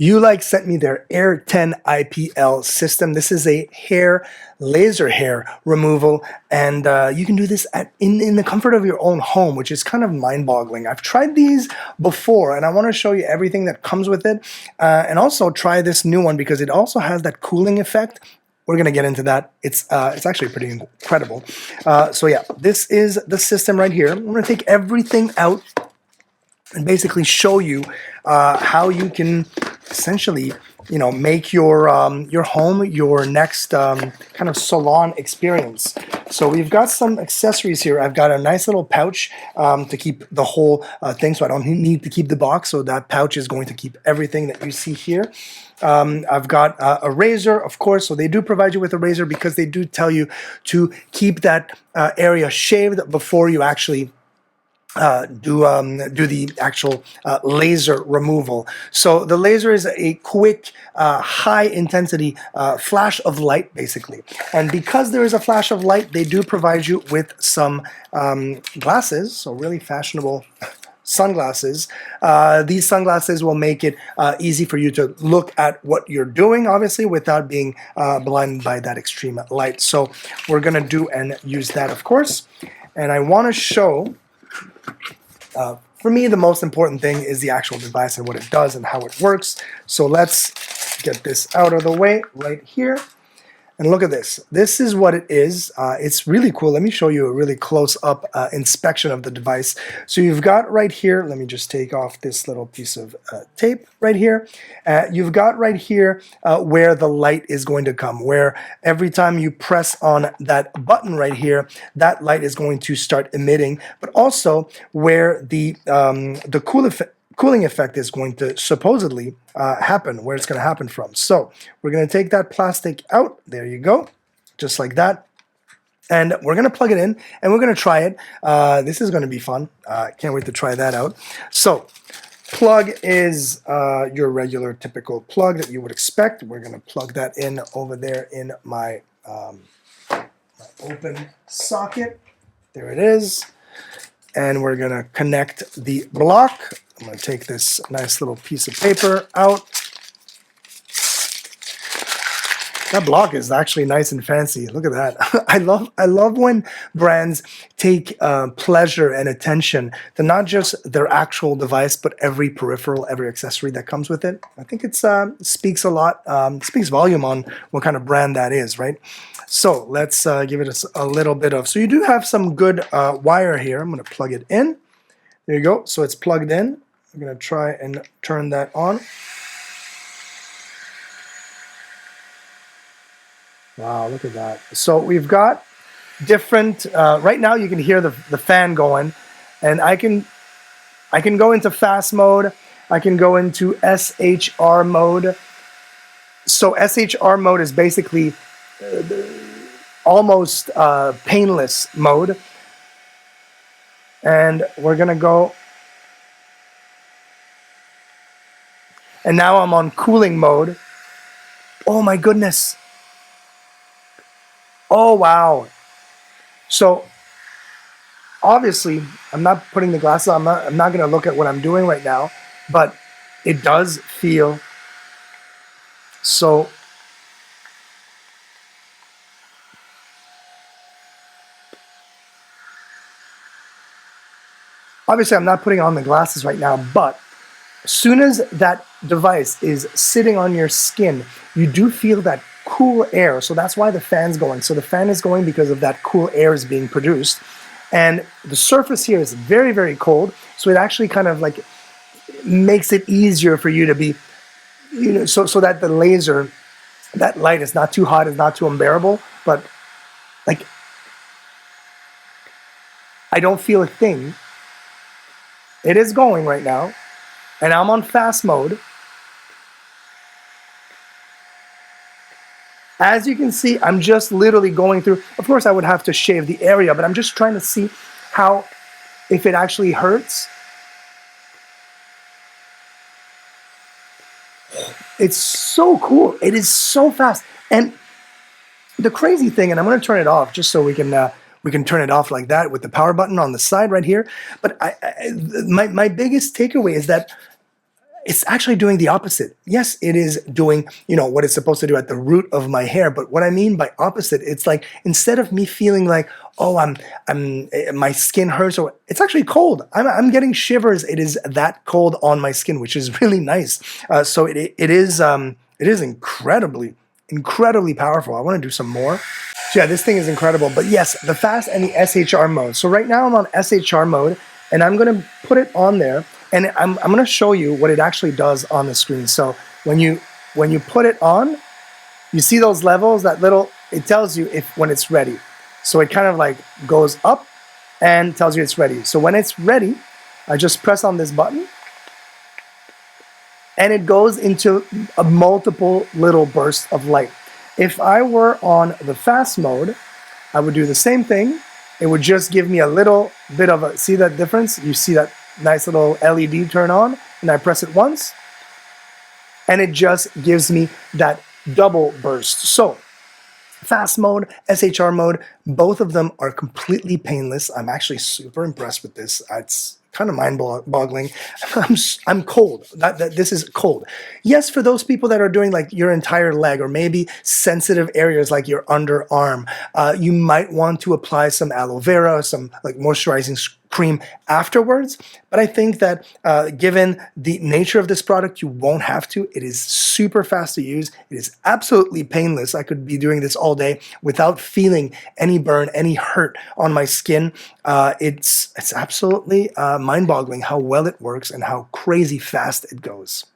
Ulike sent me their Air 10 IPL system. This is a laser hair removal, and you can do this in the comfort of your own home, which is kind of mind-boggling. I've tried these before, and I want to show you everything that comes with it, and also try this new one because it also has that cooling effect. We're going to get into that. It's actually pretty incredible. So yeah, this is the system right here. I'm going to take everything out and basically show you how you can essentially, make your home your next kind of salon experience. So we've got some accessories here. I've got a nice little pouch to keep the whole thing, so I don't need to keep the box. So that pouch is going to keep everything that you see here. I've got a razor, of course, so they do provide you with a razor because they do tell you to keep that area shaved before you actually do the actual laser removal. So the laser is a quick, high intensity flash of light, basically. And because there is a flash of light, they do provide you with some glasses, so really fashionable sunglasses. These sunglasses will make it easy for you to look at what you're doing, obviously, without being blinded by that extreme light. So we're going to do and use that, of course. And I want to show, for me, the most important thing is the actual device and what it does and how it works. So let's get this out of the way right here. And look at this. This is what it is. It's really cool. Let me show you a really close-up inspection of the device. So you've got right here, let me just take off this little piece of tape right here. You've got right here where the light is going to come, where every time you press on that button right here, that light is going to start emitting, but also where the cooling effect is going to supposedly happen, where it's going to happen from. So we're going to take that plastic out. There you go, just like that. And we're going to plug it in, and we're going to try it. This is going to be fun. Can't wait to try that out. So plug is your regular, typical plug that you would expect. We're going to plug that in over there in my open socket. There it is. And we're going to connect the block. I'm going to take this nice little piece of paper out. That block is actually nice and fancy. Look at that. I love when brands take pleasure and attention to not just their actual device, but every peripheral, every accessory that comes with it. I think it speaks a lot, speaks volume on what kind of brand that is, right? So let's give it a little bit of, so you do have some good wire here. I'm going to plug it in. There you go. So it's plugged in. I'm going to try and turn that on. Wow, look at that. So we've got different, right now you can hear the fan going, and I can go into fast mode. I can go into SHR mode. So SHR mode is basically almost painless mode. And we're going to go. And now I'm on cooling mode. Oh my goodness. Oh, wow. So obviously, I'm not putting the glasses on. I'm not going to look at what I'm doing right now, but it does feel so. Obviously, I'm not putting on the glasses right now, but as soon as that device is sitting on your skin, you do feel that cool air. So that's why the fan's going. So the fan is going because of that cool air is being produced. And the surface here is very, very cold. So it actually kind of like makes it easier for you to be, so that the laser, that light is not too hot, is not too unbearable, but like, I don't feel a thing. It is going right now, and I'm on fast mode. As you can see, I'm just literally going through. Of course, I would have to shave the area, but I'm just trying to see how, if it actually hurts. It's so cool. It is so fast. And the crazy thing, and I'm going to turn it off just so we can turn it off like that with the power button on the side right here. But my biggest takeaway is that it's actually doing the opposite. Yes, it is doing, what it's supposed to do at the root of my hair. But what I mean by opposite, it's like instead of me feeling like, oh, my skin hurts, or it's actually cold. I'm getting shivers. It is that cold on my skin, which is really nice. So it is incredibly powerful. I want to do some more. So yeah, this thing is incredible. But yes, the fast and the SHR mode. So right now I'm on SHR mode, and I'm going to put it on there, and I'm going to show you what it actually does on the screen. So when you put it on, you see those levels, it tells you when it's ready. So it kind of like goes up and tells you it's ready. So when it's ready, I just press on this button, and it goes into a multiple little bursts of light. If I were on the fast mode, I would do the same thing. It would just give me a little bit of a, see that difference? You see that nice little LED turn on, and I press it once, and it just gives me that double burst. So fast mode, SHR mode, both of them are completely painless. I'm actually super impressed with this. It's kind of mind-boggling. I'm cold. This is cold. Yes, for those people that are doing like your entire leg, or maybe sensitive areas like your underarm, you might want to apply some aloe vera, some like moisturizing cream afterwards. But I think that given the nature of this product, you won't have to. It is super fast to use. It is absolutely painless. I could be doing this all day without feeling any burn, any hurt on my skin. It's absolutely mind-boggling how well it works and how crazy fast it goes.